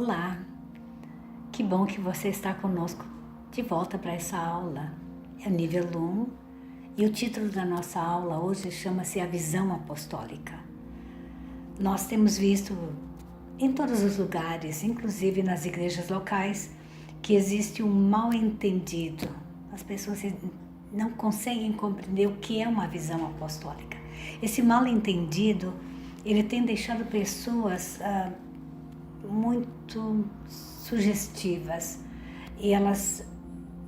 Olá, que bom que você está conosco de volta para essa aula. É o nível 1 e o título da nossa aula hoje chama-se A Visão Apostólica. Nós temos visto em todos os lugares, inclusive nas igrejas locais, que existe um mal-entendido. As pessoas não conseguem compreender o que é uma visão apostólica. Esse mal-entendido, ele tem deixado pessoas muito sugestivas e elas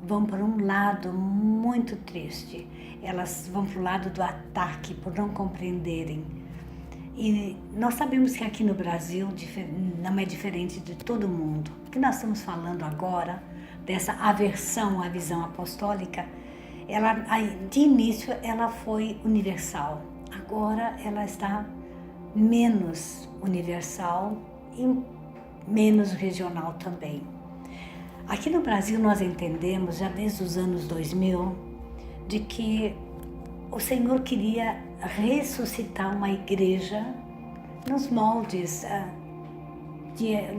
vão para um lado muito triste. Elas vão para o lado do ataque por não compreenderem. E nós sabemos que aqui no Brasil não é diferente de todo mundo. O que nós estamos falando agora, dessa aversão à visão apostólica, de início ela foi universal. Agora ela está menos universal e menos regional também. Aqui no Brasil nós entendemos, já desde os anos 2000, de que o Senhor queria ressuscitar uma igreja nos moldes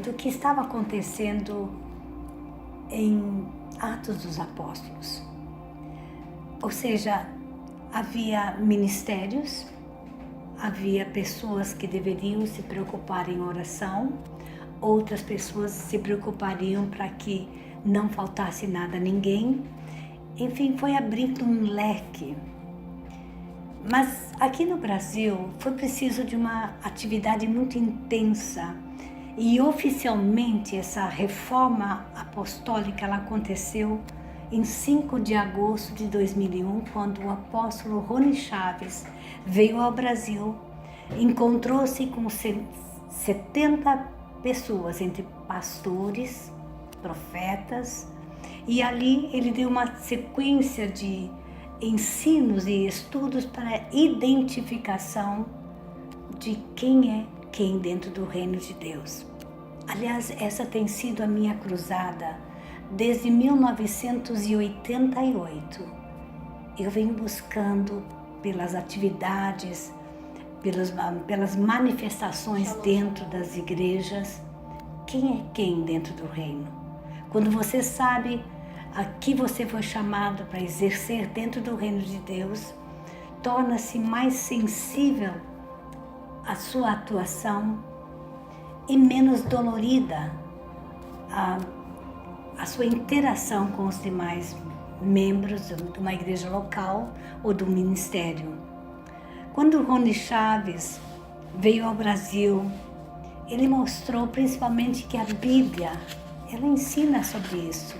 do que estava acontecendo em Atos dos Apóstolos. Ou seja, havia ministérios, havia pessoas que deveriam se preocupar em oração, outras pessoas se preocupariam para que não faltasse nada a ninguém. Enfim, foi abrindo um leque. Mas aqui no Brasil foi preciso de uma atividade muito intensa e oficialmente essa reforma apostólica ela aconteceu em 5 de agosto de 2001, quando o apóstolo Rony Chaves veio ao Brasil, encontrou-se com 70 pessoas, entre pastores, profetas, e ali ele deu uma sequência de ensinos e estudos para a identificação de quem é quem dentro do reino de Deus. Aliás, essa tem sido a minha cruzada desde 1988. Eu venho buscando pelas atividades, pelas manifestações dentro das igrejas, quem é quem dentro do reino. Quando você sabe a que você foi chamado para exercer dentro do reino de Deus, torna-se mais sensível à sua atuação e menos dolorida a sua interação com os demais membros de uma igreja local ou do ministério. Quando Rony Chaves veio ao Brasil, ele mostrou principalmente que a Bíblia, ela ensina sobre isso.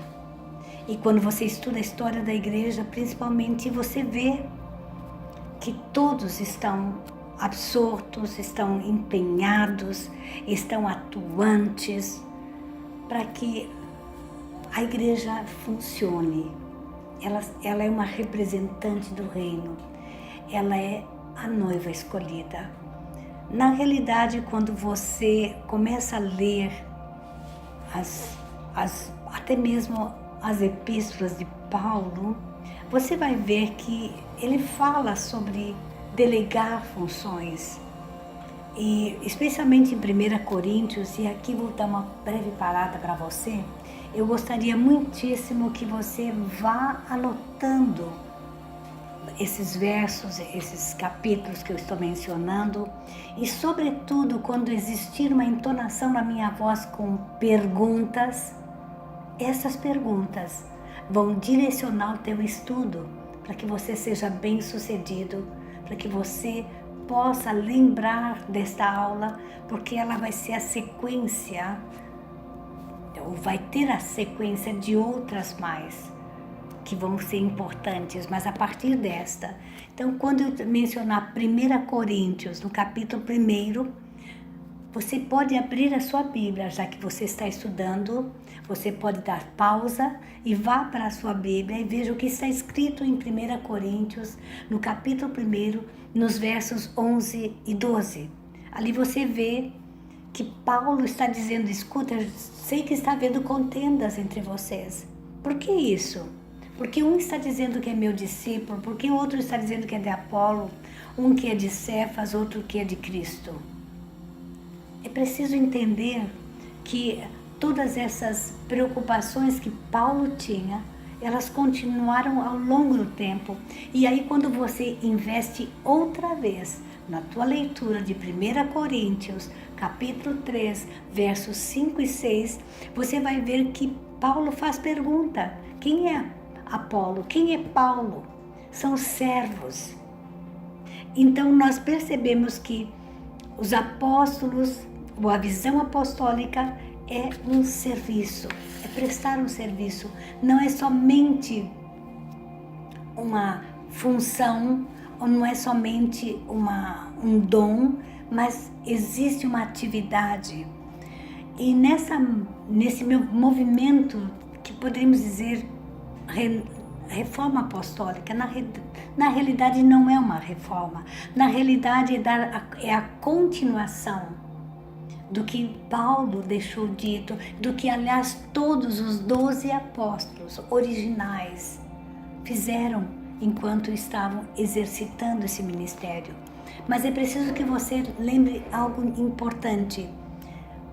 E quando você estuda a história da igreja, principalmente, você vê que todos estão absortos, estão empenhados, estão atuantes para que a igreja funcione. Ela é uma representante do reino. Ela é a noiva escolhida. Na realidade, quando você começa a ler até mesmo as epístolas de Paulo, você vai ver que ele fala sobre delegar funções. E especialmente em 1 Coríntios, e aqui vou dar uma breve parada para você, eu gostaria muitíssimo que você vá anotando esses versos, esses capítulos que eu estou mencionando, e sobretudo quando existir uma entonação na minha voz com perguntas, essas perguntas vão direcionar o teu estudo para que você seja bem sucedido, para que você possa lembrar desta aula, porque ela vai ser a sequência, ou vai ter a sequência de outras mais, que vão ser importantes, mas a partir desta. Então, quando eu mencionar 1 Coríntios, no capítulo 1, você pode abrir a sua Bíblia, já que você está estudando, você pode dar pausa e vá para a sua Bíblia e veja o que está escrito em 1 Coríntios, no capítulo 1, nos versos 11 e 12. Ali você vê que Paulo está dizendo, escuta, eu sei que está havendo contendas entre vocês. Por que isso? Porque um está dizendo que é meu discípulo, porque o outro está dizendo que é de Apolo, um que é de Cefas, outro que é de Cristo. É preciso entender que todas essas preocupações que Paulo tinha, elas continuaram ao longo do tempo. E aí quando você investe outra vez na tua leitura de 1 Coríntios, capítulo 3, versos 5 e 6, você vai ver que Paulo faz pergunta: quem é Apolo? Quem é Paulo? São servos. Então nós percebemos que os apóstolos, ou a visão apostólica, é um serviço, é prestar um serviço, não é somente uma função, ou não é somente um dom, mas existe uma atividade. E nesse meu movimento, que poderíamos dizer reforma apostólica, na realidade não é uma reforma, na realidade é a continuação do que Paulo deixou dito, do que aliás todos os 12 apóstolos originais fizeram enquanto estavam exercitando esse ministério. Mas é preciso que você lembre algo importante.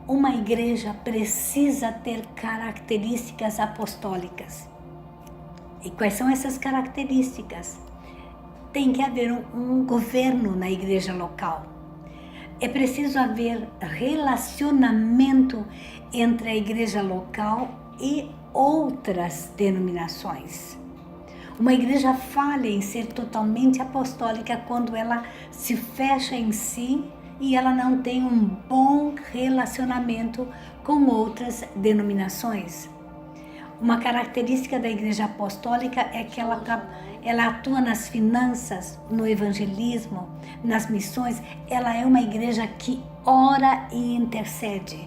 Uma igreja precisa ter características apostólicas. E quais são essas características? Tem que haver um governo na igreja local. É preciso haver relacionamento entre a igreja local e outras denominações. Uma igreja falha em ser totalmente apostólica quando ela se fecha em si e ela não tem um bom relacionamento com outras denominações. Uma característica da igreja apostólica é que ela atua nas finanças, no evangelismo, nas missões. Ela é uma igreja que ora e intercede.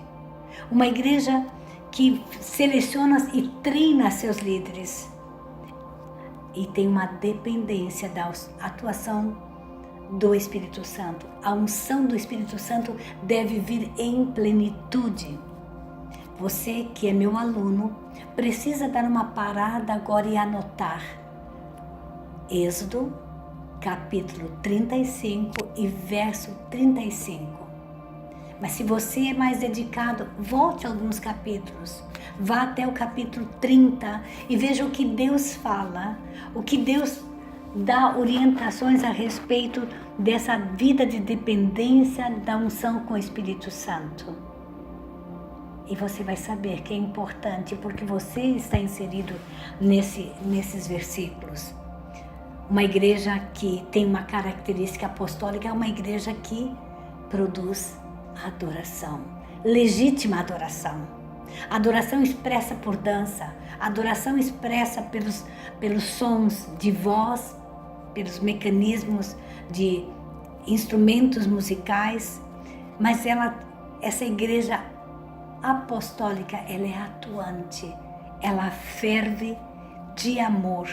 Uma igreja que seleciona e treina seus líderes. E tem uma dependência da atuação do Espírito Santo. A unção do Espírito Santo deve vir em plenitude. Você que é meu aluno, precisa dar uma parada agora e anotar. Êxodo, capítulo 35 e verso 35. Mas se você é mais dedicado, volte a alguns capítulos. Vá até o capítulo 30 e veja o que Deus fala, o que Deus dá orientações a respeito dessa vida de dependência da unção com o Espírito Santo. E você vai saber que é importante porque você está inserido nesses versículos. Uma igreja que tem uma característica apostólica é uma igreja que produz adoração, legítima adoração. Adoração expressa por dança, adoração expressa pelos sons de voz, pelos mecanismos de instrumentos musicais, mas essa igreja apostólica, ela é atuante, ela ferve de amor.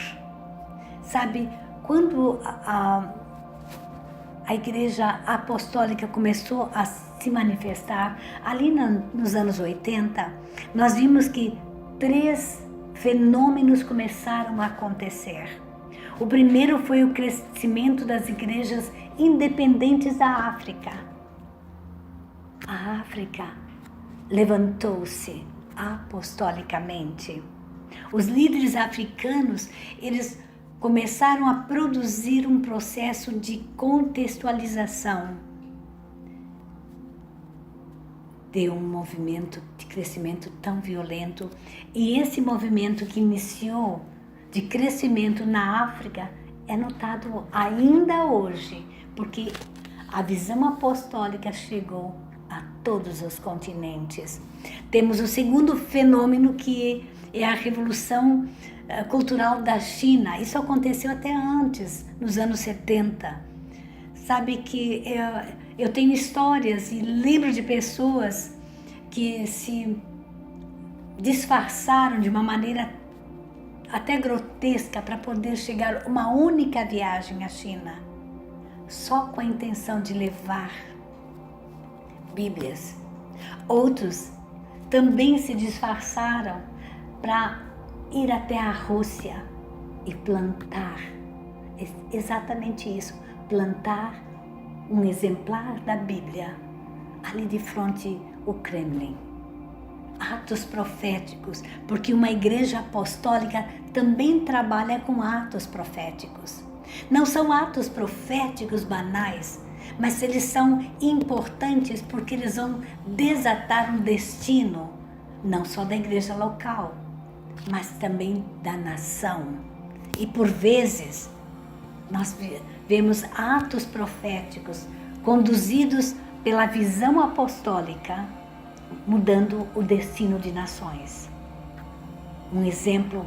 Sabe, quando a igreja apostólica começou a se manifestar, ali nos anos 80, nós vimos que 3 fenômenos começaram a acontecer. O primeiro foi o crescimento das igrejas independentes da África. A África levantou-se apostolicamente. Os líderes africanos, eles começaram a produzir um processo de contextualização de um movimento de crescimento tão violento. E esse movimento que iniciou de crescimento na África é notado ainda hoje, porque a visão apostólica chegou a todos os continentes. Temos o segundo fenômeno, que é a revolução cultural da China. Isso aconteceu até antes, nos anos 70. Sabe que eu tenho histórias e lembro de pessoas que se disfarçaram de uma maneira até grotesca para poder chegar uma única viagem à China, só com a intenção de levar Bíblias. Outros também se disfarçaram para ir até a Rússia e plantar, exatamente isso, plantar um exemplar da Bíblia ali de frente ao Kremlin. atos proféticos, porque uma igreja apostólica também trabalha com atos proféticos. Não são atos proféticos banais, mas eles são importantes porque eles vão desatar um destino, não só da igreja local, mas também da nação. E por vezes, nós vemos atos proféticos conduzidos pela visão apostólica, mudando o destino de nações. Um exemplo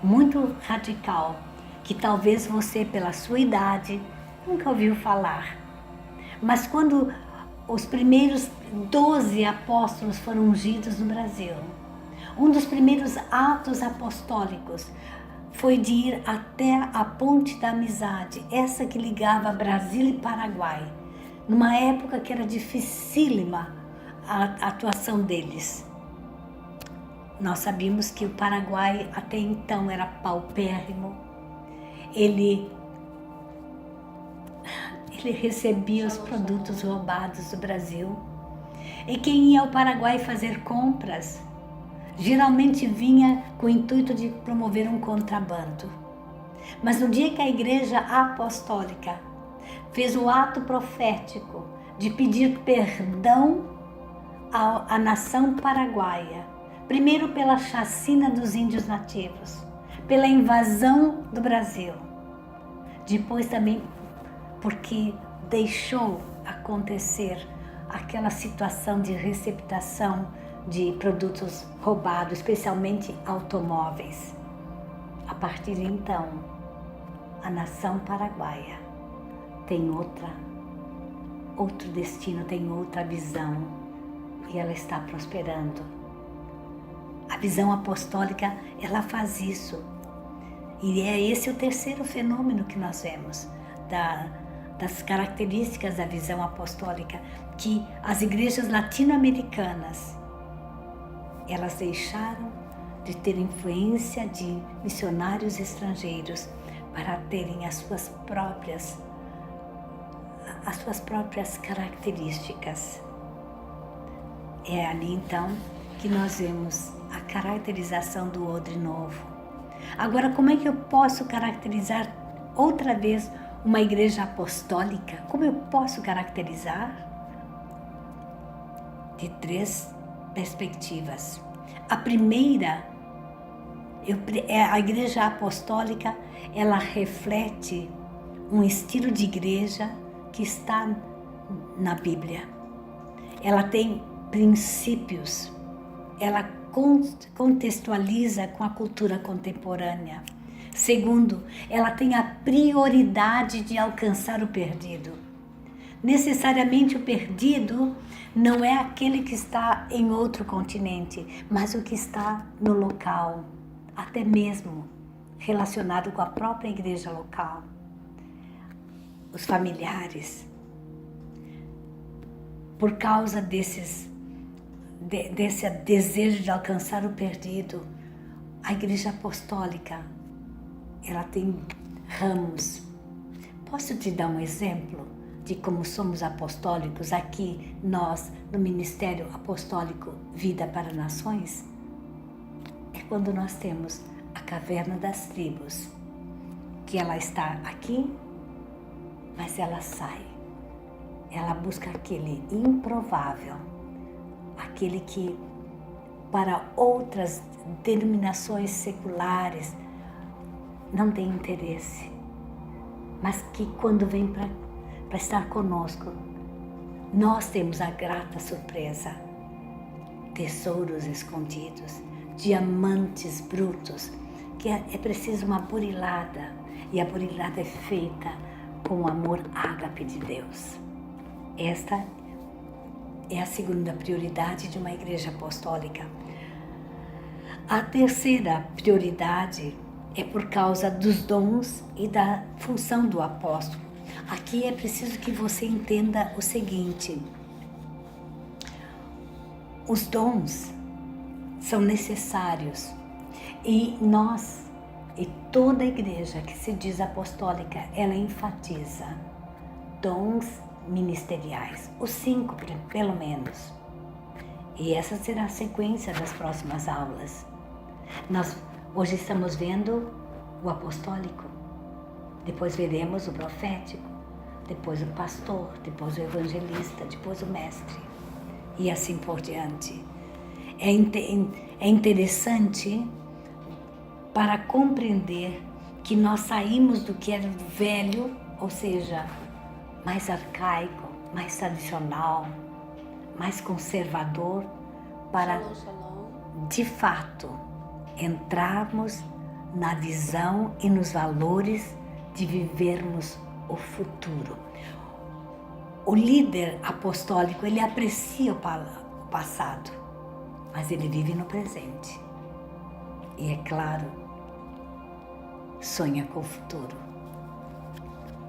muito radical, que talvez você, pela sua idade, nunca ouviu falar. Mas quando os primeiros 12 apóstolos foram ungidos no Brasil, um dos primeiros atos apostólicos foi de ir até a Ponte da Amizade, essa que ligava Brasil e Paraguai, numa época que era dificílima a atuação deles. Nós sabíamos que o Paraguai até então era paupérrimo. Ele recebia os produtos roubados do Brasil. E quem ia ao Paraguai fazer compras, geralmente vinha com o intuito de promover um contrabando. Mas no dia que a Igreja Apostólica fez o ato profético de pedir perdão à nação paraguaia, primeiro pela chacina dos índios nativos, pela invasão do Brasil, depois também porque deixou acontecer aquela situação de receptação de produtos roubados, especialmente automóveis. A partir de então, a nação paraguaia tem outro destino, tem outra visão e ela está prosperando. A visão apostólica, ela faz isso. E é esse o terceiro fenômeno que nós vemos, das características da visão apostólica, que as igrejas latino-americanas, elas deixaram de ter influência de missionários estrangeiros para terem as suas próprias características. É ali então que nós vemos a caracterização do odre novo. Agora, como é que eu posso caracterizar outra vez uma igreja apostólica? Como eu posso caracterizar? De 3 perspectivas. A primeira, a igreja apostólica, ela reflete um estilo de igreja que está na Bíblia. Ela tem princípios, ela contextualiza com a cultura contemporânea. Segundo, ela tem a prioridade de alcançar o perdido. Necessariamente o perdido não é aquele que está em outro continente, mas o que está no local, até mesmo relacionado com a própria igreja local. Os familiares, por causa desse desejo de alcançar o perdido, a igreja apostólica, ela tem ramos. Posso te dar um exemplo de como somos apostólicos aqui, nós, no Ministério Apostólico Vida para Nações? É quando nós temos a Caverna das Tribos, que ela está aqui, mas ela sai. Ela busca aquele improvável, aquele que para outras denominações seculares não tem interesse, mas que quando vem para estar conosco, nós temos a grata surpresa, tesouros escondidos, diamantes brutos, que é preciso uma burilada, e a burilada é feita com o amor ágape de Deus. Esta é a segunda prioridade de uma igreja apostólica. A terceira prioridade é por causa dos dons e da função do apóstolo. Aqui é preciso que você entenda o seguinte: os dons são necessários e nós, e toda igreja que se diz apostólica, ela enfatiza dons ministeriais, os 5 pelo menos. E essa será a sequência das próximas aulas. Nós hoje estamos vendo o apostólico, depois veremos o profético, depois o pastor, depois o evangelista, depois o mestre, e assim por diante. É interessante para compreender que nós saímos do que era velho, ou seja, mais arcaico, mais tradicional, mais conservador, para, de fato, entrarmos na visão e nos valores de vivermos o futuro. O líder apostólico, ele aprecia o passado, mas ele vive no presente. E é claro, sonha com o futuro.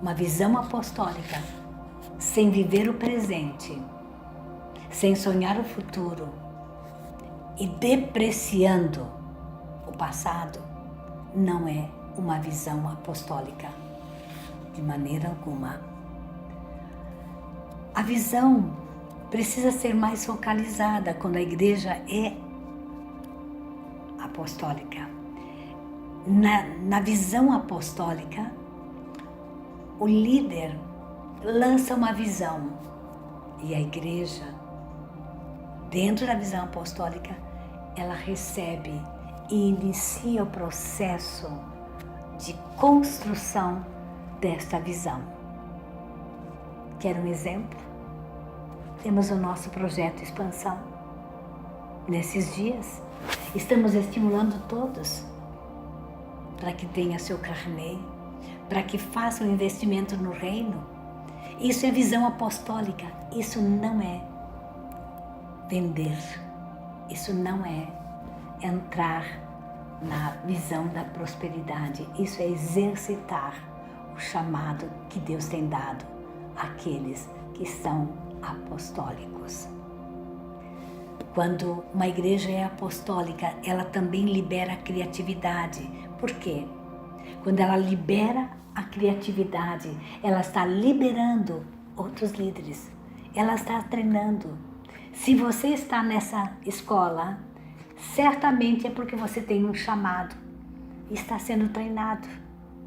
Uma visão apostólica, sem viver o presente, sem sonhar o futuro e depreciando o passado, não é uma visão apostólica, de maneira alguma. A visão precisa ser mais focalizada quando a igreja é apostólica. Na visão apostólica, o líder lança uma visão e a igreja, dentro da visão apostólica, ela recebe e inicia o processo de construção desta visão. Quer um exemplo? Temos o nosso projeto Expansão. Nesses dias, estamos estimulando todos para que tenha seu carnê, para que façam investimento no reino. Isso é visão apostólica, isso não é vender, isso não é entrar na visão da prosperidade, isso é exercitar o chamado que Deus tem dado àqueles que são apostólicos. Quando uma igreja é apostólica, ela também libera a criatividade. Por quê? Quando ela libera a criatividade, ela está liberando outros líderes, ela está treinando. Se você está nessa escola, certamente é porque você tem um chamado e está sendo treinado.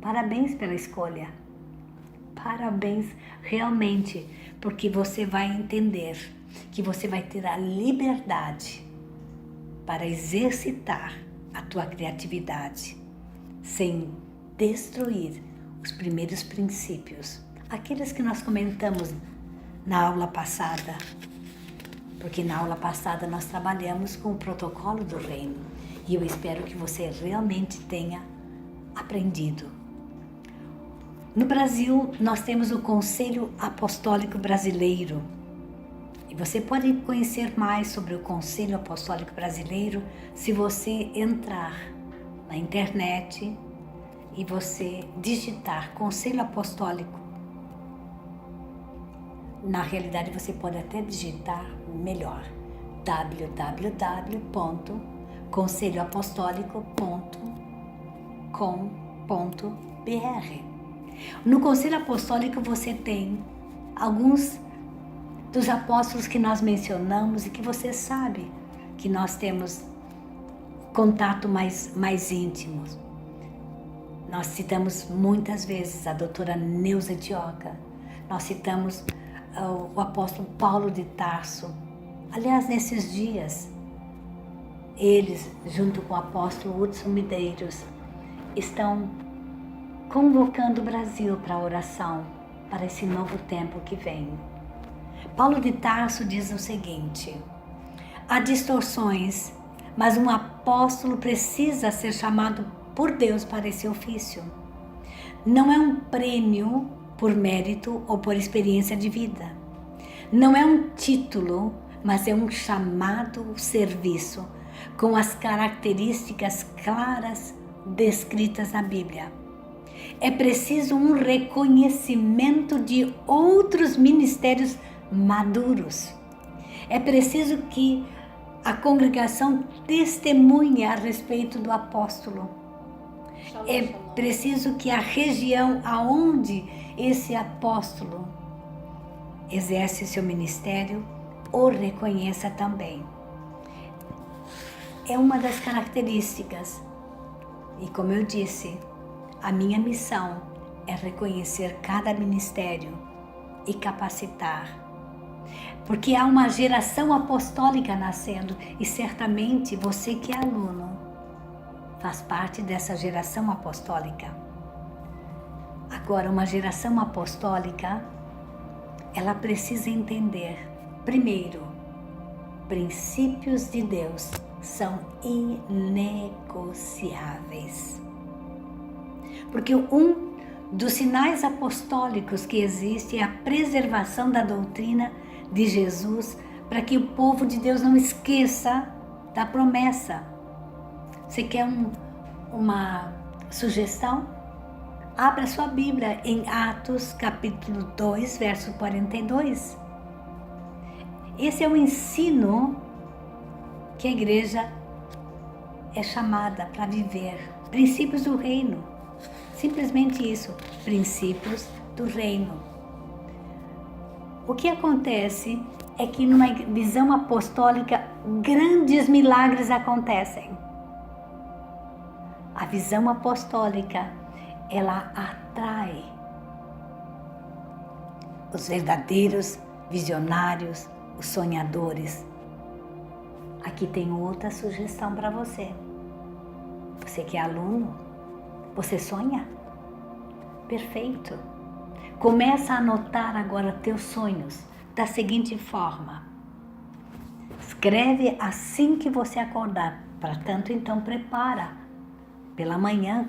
Parabéns pela escolha. Parabéns realmente, porque você vai entender que você vai ter a liberdade para exercitar a tua criatividade sem destruir os primeiros princípios, aqueles que nós comentamos na aula passada, porque na aula passada nós trabalhamos com o protocolo do reino e eu espero que você realmente tenha aprendido. No Brasil, nós temos o Conselho Apostólico Brasileiro e você pode conhecer mais sobre o Conselho Apostólico Brasileiro se você entrar na internet e você digitar Conselho Apostólico. Na realidade, você pode até digitar melhor, www.conselhoapostólico.com.br. No Conselho Apostólico você tem alguns dos apóstolos que nós mencionamos e que você sabe que nós temos contato mais íntimo. Nós citamos muitas vezes a doutora Neuza Dioca, nós citamos o apóstolo Paulo de Tarso. Aliás, nesses dias, eles, junto com o apóstolo Hudson Medeiros, estão convocando o Brasil para a oração, para esse novo tempo que vem. Paulo de Tarso diz o seguinte: há distorções, mas um apóstolo precisa ser chamado por Deus para esse ofício. Não é um prêmio por mérito ou por experiência de vida. Não é um título, mas é um chamado serviço, com as características claras descritas na Bíblia. É preciso um reconhecimento de outros ministérios maduros. É preciso que a congregação testemunhe a respeito do apóstolo. É preciso que a região aonde esse apóstolo exerce seu ministério o reconheça também. é uma das características. E como eu disse, a minha missão é reconhecer cada ministério e capacitar. Porque há uma geração apostólica nascendo e certamente você que é aluno faz parte dessa geração apostólica. Agora, uma geração apostólica, ela precisa entender, primeiro, princípios de Deus são inegociáveis. Porque um dos sinais apostólicos que existe é a preservação da doutrina de Jesus, para que o povo de Deus não esqueça da promessa. Você quer uma sugestão? Abra sua Bíblia em Atos capítulo 2, verso 42. Esse é o ensino que a igreja é chamada para viver. Princípios do reino. Simplesmente isso, princípios do reino. O que acontece é que numa visão apostólica, grandes milagres acontecem. A visão apostólica, ela atrai os verdadeiros visionários, os sonhadores. Aqui tem outra sugestão para você. Você que é aluno, você sonha? Perfeito. Começa a anotar agora teus sonhos da seguinte forma. Escreve assim que você acordar. Para tanto, então, prepara pela manhã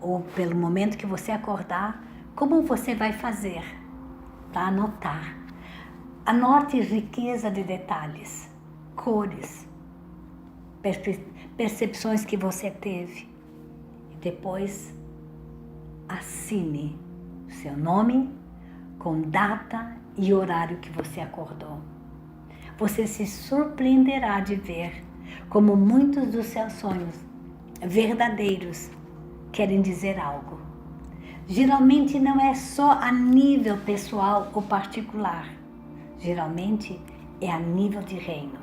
ou pelo momento que você acordar, como você vai fazer para anotar. Anote riqueza de detalhes, cores, percepções que você teve. E depois, assine seu nome com data e horário que você acordou. Você se surpreenderá de ver como muitos dos seus sonhos verdadeiros querem dizer algo. Geralmente não é só a nível pessoal ou particular. Geralmente é a nível de reino.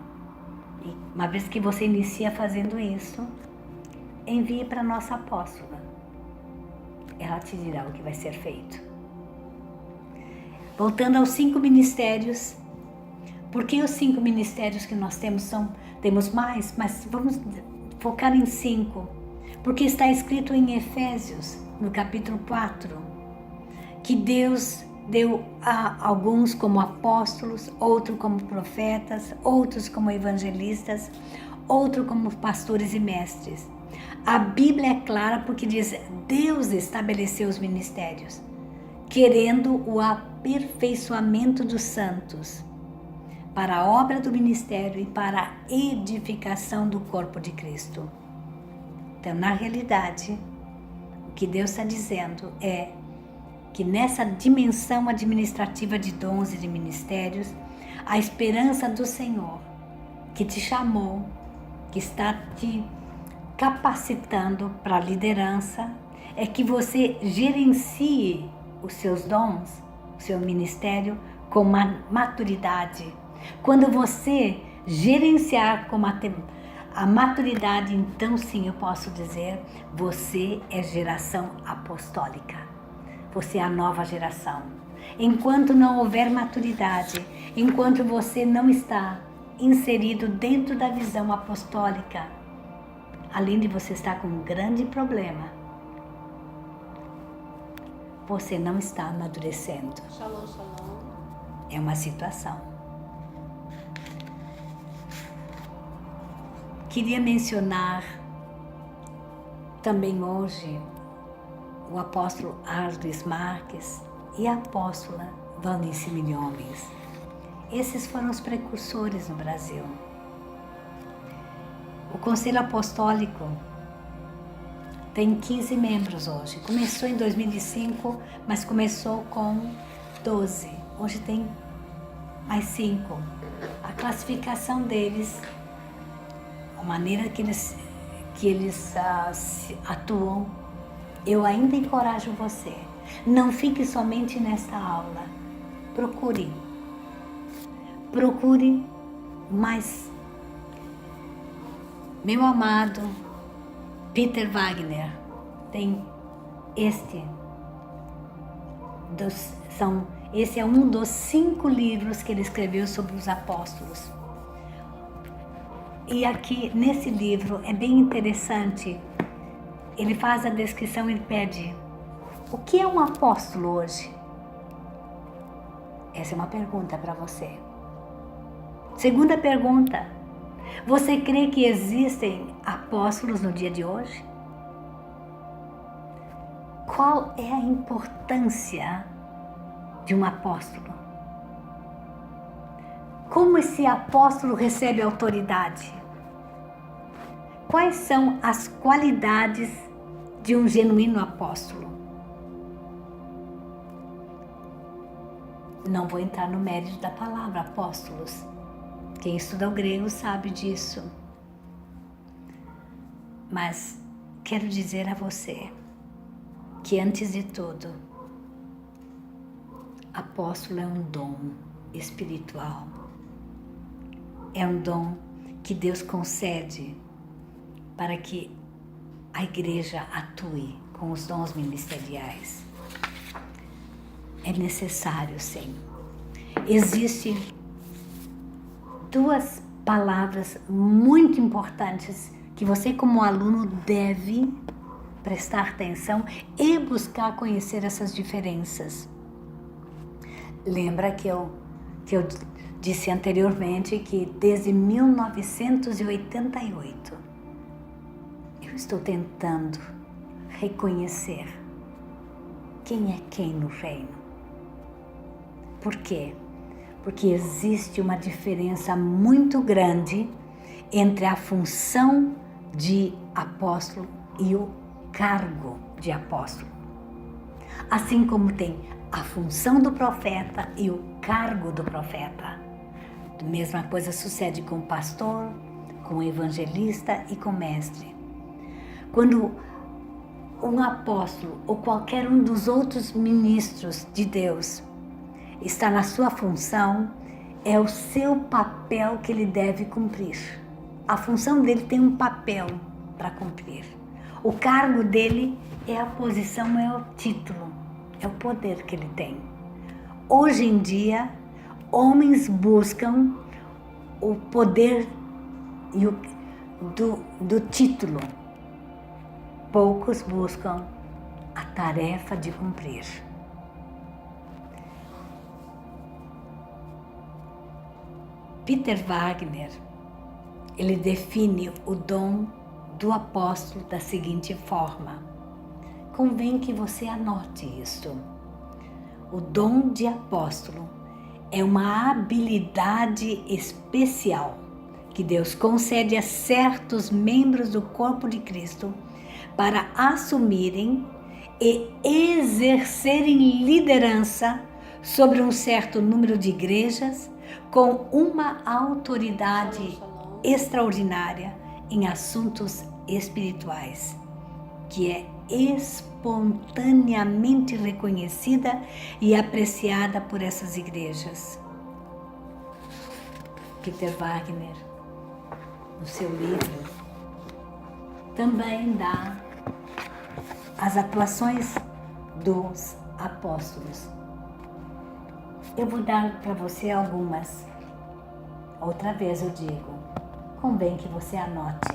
E uma vez que você inicia fazendo isso, envie para a nossa apóstola. Ela te dirá o que vai ser feito. Voltando aos 5 ministérios. Por que os 5 ministérios que nós temos temos mais, mas vamos focar em 5. Porque está escrito em Efésios, no capítulo 4, que Deus deu a alguns como apóstolos, outros como profetas, outros como evangelistas, outros como pastores e mestres. A Bíblia é clara porque diz: Deus estabeleceu os ministérios, querendo o aperfeiçoamento dos santos, para a obra do ministério e para a edificação do corpo de Cristo. Então, na realidade, o que Deus está dizendo é que nessa dimensão administrativa de dons e de ministérios, a esperança do Senhor, que te chamou, que está te capacitando para a liderança, é que você gerencie os seus dons, o seu ministério com maturidade. Quando você gerenciar com a maturidade, então sim eu posso dizer, você é geração apostólica. Você é a nova geração. Enquanto não houver maturidade, enquanto você não está inserido dentro da visão apostólica, além de você estar com um grande problema, você não está amadurecendo. Shalom, shalom. É uma situação. Queria mencionar também hoje o apóstolo Arles Marques e a apóstola Valnice Milhomes. Esses foram os precursores no Brasil. O Conselho Apostólico tem 15 membros hoje. Começou em 2005, mas começou com 12. Hoje tem mais 5. A classificação deles, a maneira que eles atuam, eu ainda encorajo você. Não fique somente nesta aula. Procure Meu amado Peter Wagner tem esse é um dos 5 livros que ele escreveu sobre os apóstolos. E aqui nesse livro é bem interessante. Ele faz a descrição, ele pede: o que é um apóstolo hoje? Essa é uma pergunta para você. Segunda pergunta: você crê que existem apóstolos no dia de hoje? Qual é a importância de um apóstolo? Como esse apóstolo recebe autoridade? Quais são as qualidades de um genuíno apóstolo? Não vou entrar no mérito da palavra apóstolos. Quem estuda o grego sabe disso. Mas quero dizer a você que, antes de tudo, apóstolo é um dom espiritual. É um dom que Deus concede para que a igreja atue com os dons ministeriais. É necessário, sim. Existem 2 palavras muito importantes que você, como aluno, deve prestar atenção e buscar conhecer essas diferenças. Lembra que eu disse anteriormente que desde 1988 eu estou tentando reconhecer quem é quem no reino. Por quê? Porque existe uma diferença muito grande entre a função de apóstolo e o cargo de apóstolo. Assim como tem a função do profeta e o cargo do profeta. A mesma coisa sucede com o pastor, com o evangelista e com o mestre. Quando um apóstolo ou qualquer um dos outros ministros de Deus está na sua função, é o seu papel que ele deve cumprir. A função dele tem um papel para cumprir. O cargo dele é a posição, é o título, é o poder que ele tem. Hoje em dia, homens buscam o poder do título. Poucos buscam a tarefa de cumprir. Peter Wagner, ele define o dom do apóstolo da seguinte forma. Convém que você anote isso. O dom de apóstolo é uma habilidade especial que Deus concede a certos membros do corpo de Cristo para assumirem e exercerem liderança sobre um certo número de igrejas com uma autoridade extraordinária em assuntos espirituais, que é espontaneamente reconhecida e apreciada por essas igrejas. Peter Wagner, no seu livro, também dá as atuações dos apóstolos. Eu vou dar para você algumas. Outra vez eu digo, convém que você anote.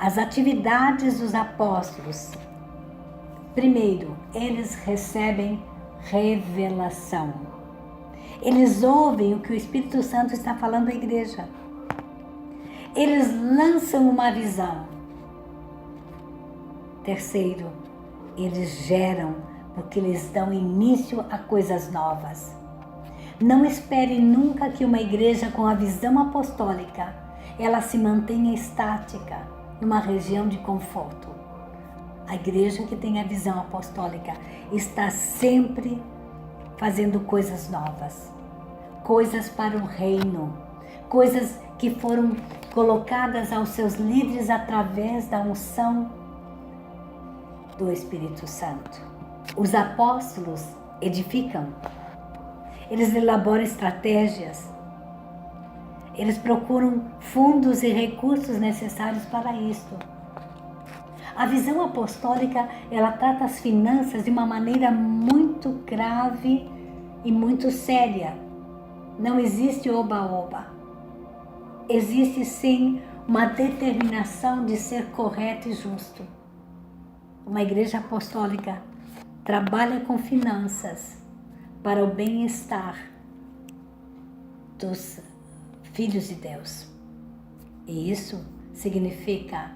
As atividades dos apóstolos. Primeiro, eles recebem revelação. Eles ouvem o que o Espírito Santo está falando à igreja. Eles lançam uma visão. Terceiro, eles geram, porque eles dão início a coisas novas. Não espere nunca que uma igreja com a visão apostólica, ela se mantenha estática numa região de conforto. A igreja que tem a visão apostólica está sempre fazendo coisas novas, coisas para o reino, coisas que foram colocadas aos seus líderes através da unção do Espírito Santo. Os apóstolos edificam, eles elaboram estratégias, Eles procuram fundos e recursos necessários para isto. A visão apostólica, ela trata as finanças de uma maneira muito grave e muito séria. Não existe oba-oba. Existe sim uma determinação de ser correto e justo. Uma igreja apostólica trabalha com finanças para o bem-estar dos filhos de Deus. E isso significa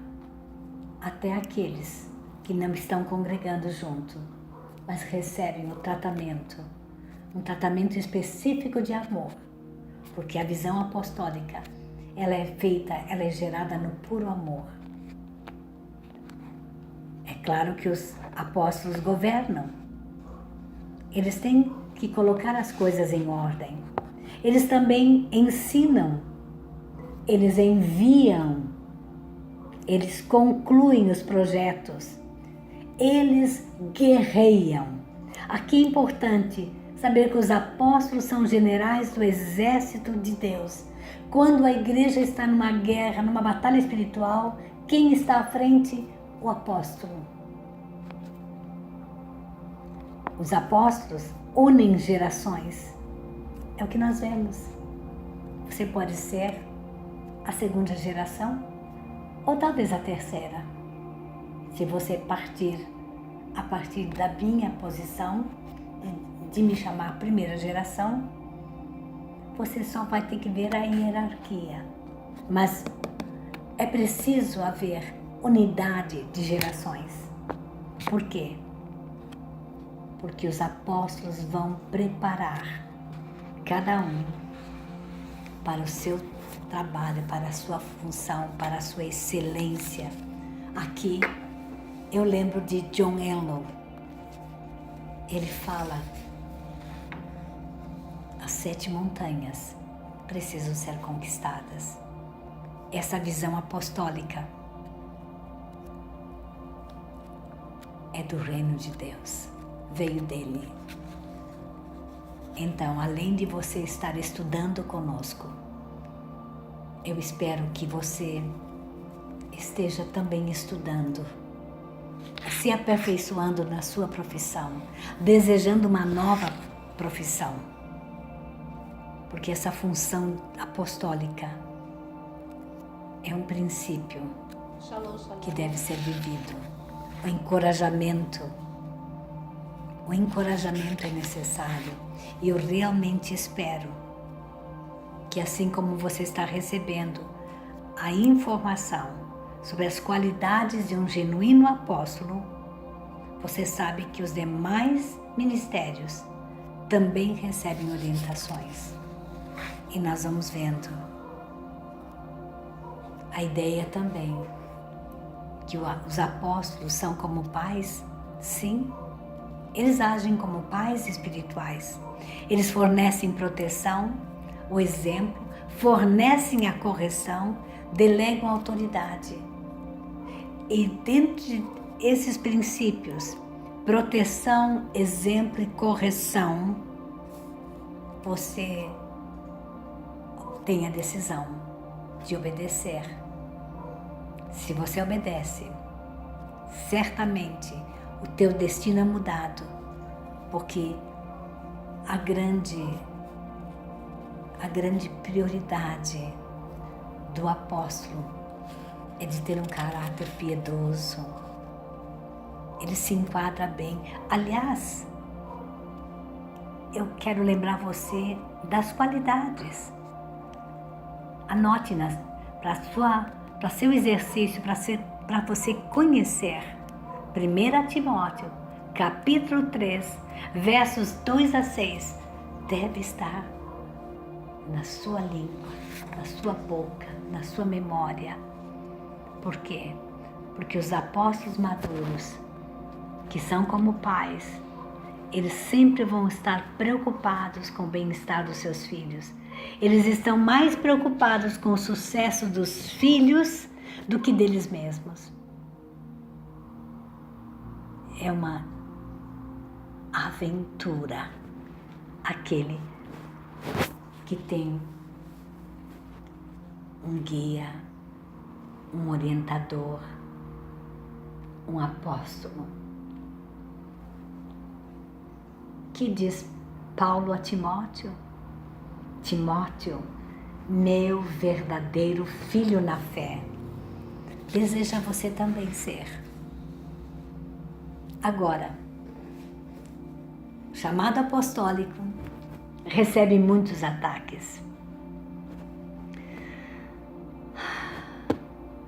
até aqueles que não estão congregando junto, mas recebem o tratamento, um tratamento específico de amor, porque a visão apostólica, ela é gerada no puro amor. É claro que os apóstolos governam, eles têm que colocar as coisas em ordem, eles também ensinam, eles enviam, eles concluem os projetos, eles guerreiam. Aqui é importante saber que os apóstolos são generais do exército de Deus. Quando a igreja está numa guerra, numa batalha espiritual, quem está à frente? O apóstolo. Os apóstolos unem gerações. É o que nós vemos. Você pode ser a segunda geração ou talvez a terceira. Se você partir a partir da minha posição de me chamar primeira geração, você só vai ter que ver a hierarquia. Mas é preciso haver unidade de gerações. Por quê? Porque os apóstolos vão preparar cada um para o seu trabalho, para a sua função, para a sua excelência. Aqui eu lembro de John Enlow. Ele fala: as 7 montanhas precisam ser conquistadas. Essa visão apostólica é do reino de Deus, veio dele. Então, além de você estar estudando conosco, eu espero que você esteja também estudando, se aperfeiçoando na sua profissão, desejando uma nova profissão. Porque essa função apostólica é um princípio que deve ser vivido. O encorajamento é necessário. E eu realmente espero que, assim como você está recebendo a informação sobre as qualidades de um genuíno apóstolo, você sabe que os demais ministérios também recebem orientações. E nós vamos vendo a ideia também que os apóstolos são como pais. Sim, eles agem como pais espirituais. Eles fornecem proteção, o exemplo, fornecem a correção, delegam autoridade. E dentro desses princípios, proteção, exemplo e correção, você tem a decisão de obedecer. Se você obedece, certamente o teu destino é mudado, porque a grande prioridade do apóstolo é de ter um caráter piedoso. Ele se enquadra bem. Aliás, eu quero lembrar você das qualidades. Anote-nas para seu exercício, para você conhecer. 1 Timóteo, capítulo 3, versos 2 a 6, deve estar na sua língua, na sua boca, na sua memória. Por quê? Porque os apóstolos maduros, que são como pais, eles sempre vão estar preocupados com o bem-estar dos seus filhos. Eles estão mais preocupados com o sucesso dos filhos do que deles mesmos. É uma aventura aquele que tem um guia, um orientador, um apóstolo. Que diz Paulo a Timóteo? Timóteo, meu verdadeiro filho na fé, deseja você também ser. Agora, o chamado apostólico recebe muitos ataques.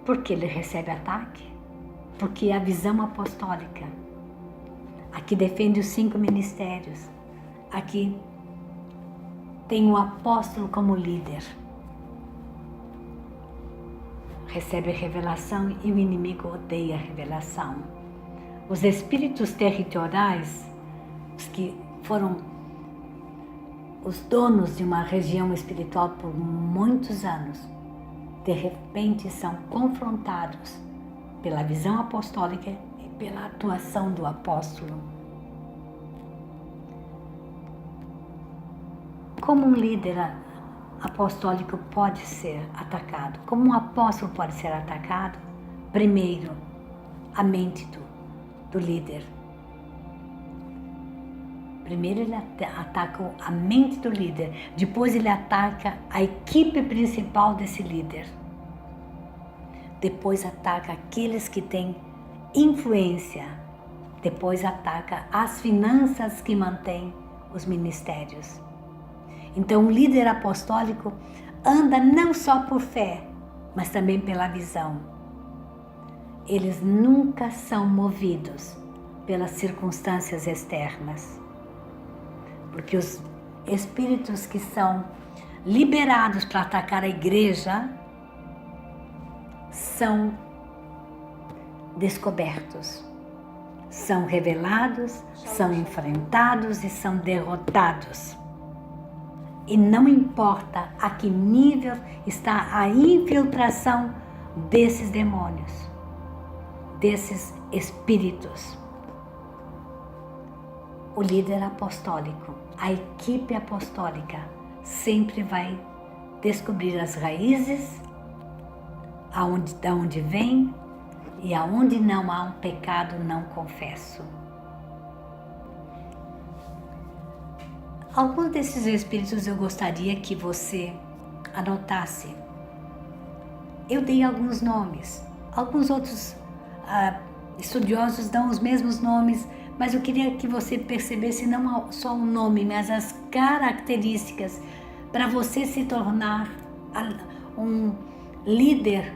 Por que ele recebe ataque? Porque a visão apostólica, aqui defende os 5 ministérios, aqui tem o apóstolo como líder, recebe revelação e o inimigo odeia a revelação. Os espíritos territoriais, os que foram os donos de uma região espiritual por muitos anos, de repente são confrontados pela visão apostólica e pela atuação do apóstolo. Como um líder apostólico pode ser atacado? Como um apóstolo pode ser atacado? Primeiro, a mente do líder. Primeiro ele ataca a mente do líder, depois ele ataca a equipe principal desse líder. Depois ataca aqueles que têm influência. Depois ataca as finanças que mantêm os ministérios. Então o líder apostólico anda não só por fé, mas também pela visão. Eles nunca são movidos pelas circunstâncias externas. Porque os espíritos que são liberados para atacar a igreja são descobertos, são revelados, são enfrentados e são derrotados. E não importa a que nível está a infiltração desses demônios, desses espíritos. O líder apostólico, a equipe apostólica, sempre vai descobrir as raízes, de onde vem e aonde não há um pecado não confesso. Alguns desses espíritos eu gostaria que você anotasse. Eu dei alguns nomes, alguns outros estudiosos dão os mesmos nomes, mas eu queria que você percebesse não só o nome, mas as características para você se tornar um líder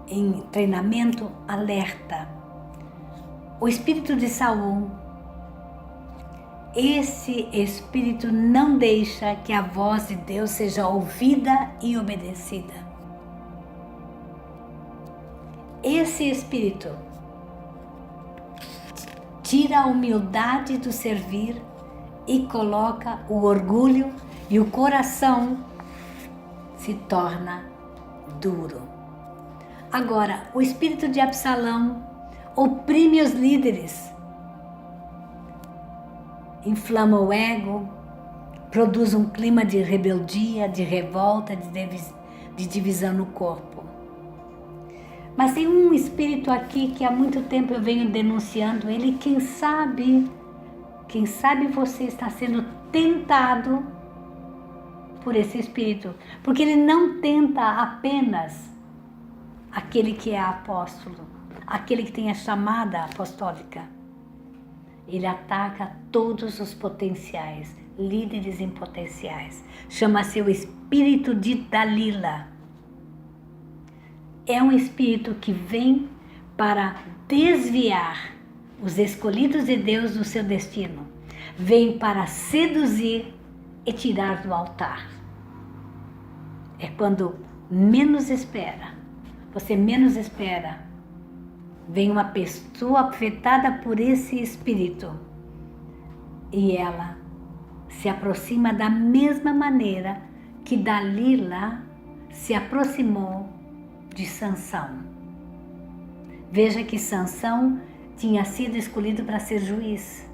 em treinamento alerta. O espírito de Saul, esse espírito não deixa que a voz de Deus seja ouvida e obedecida. Esse espírito tira a humildade do servir e coloca o orgulho e o coração se torna duro. Agora, o espírito de Absalão oprime os líderes, inflama o ego, produz um clima de rebeldia, de revolta, de divisão no corpo. Mas tem um espírito aqui que há muito tempo eu venho denunciando ele, quem sabe você está sendo tentado por esse espírito, porque ele não tenta apenas aquele que é apóstolo, aquele que tem a chamada apostólica. Ele ataca todos os potenciais, líderes em potenciais. Chama-se o espírito de Dalila. É um espírito que vem para desviar os escolhidos de Deus do seu destino. Vem para seduzir e tirar do altar. É quando menos espera, você menos espera, vem uma pessoa afetada por esse espírito e ela se aproxima da mesma maneira que Dalila se aproximou de Sansão. Veja que Sansão tinha sido escolhido para ser juiz.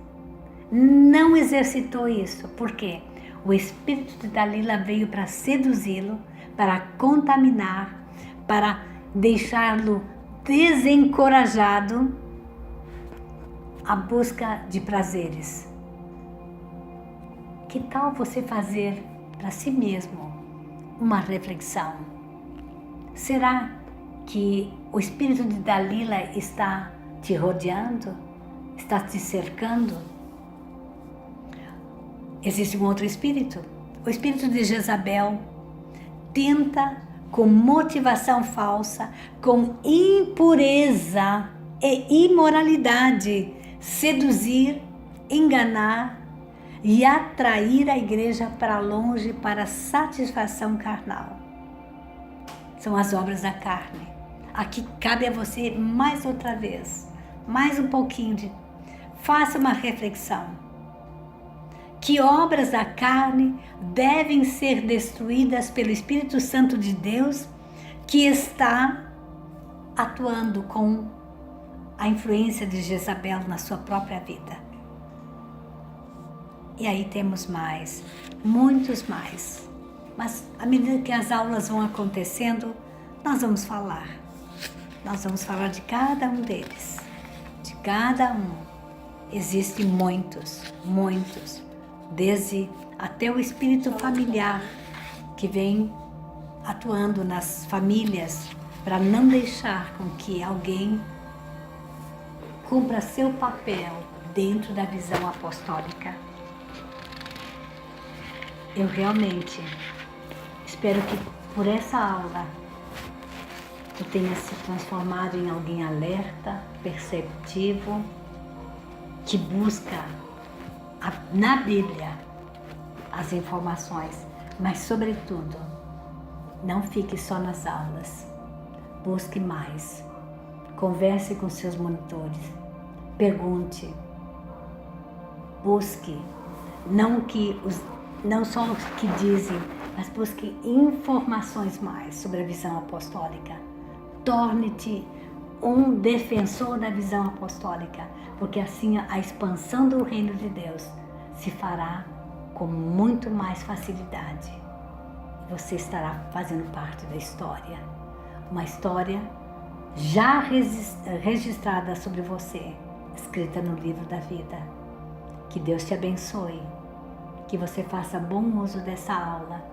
Não exercitou isso. Por quê? O espírito de Dalila veio para seduzi-lo, para contaminar, para deixá-lo desencorajado à busca de prazeres. Que tal você fazer para si mesmo uma reflexão? Será que o espírito de Dalila está te rodeando? Está te cercando? Existe um outro espírito, o espírito de Jezabel. Tenta, com motivação falsa, com impureza e imoralidade, seduzir, enganar e atrair a igreja para longe para satisfação carnal. São as obras da carne. Aqui cabe a você mais outra vez, mais um pouquinho faça uma reflexão. Que obras da carne devem ser destruídas pelo Espírito Santo de Deus, que está atuando com a influência de Jezabel na sua própria vida. E aí temos mais, muitos mais. Mas à medida que as aulas vão acontecendo, nós vamos falar. Nós vamos falar de cada um deles. De cada um. Existem muitos, muitos. Desde até o espírito familiar que vem atuando nas famílias para não deixar com que alguém cumpra seu papel dentro da visão apostólica. Eu realmente espero que por essa aula tu tenha se transformado em alguém alerta, perceptivo, que busca na Bíblia as informações, mas sobretudo, não fique só nas aulas, busque mais, converse com seus monitores, pergunte, busque, não só os que dizem, mas busque informações mais sobre a visão apostólica. Torne-te um defensor da visão apostólica, porque assim a expansão do reino de Deus se fará com muito mais facilidade. Você estará fazendo parte da história, uma história já registrada sobre você, escrita no livro da vida. Que Deus te abençoe, que você faça bom uso dessa aula,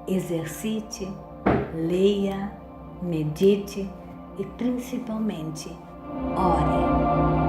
exercite, leia, medite e principalmente ore.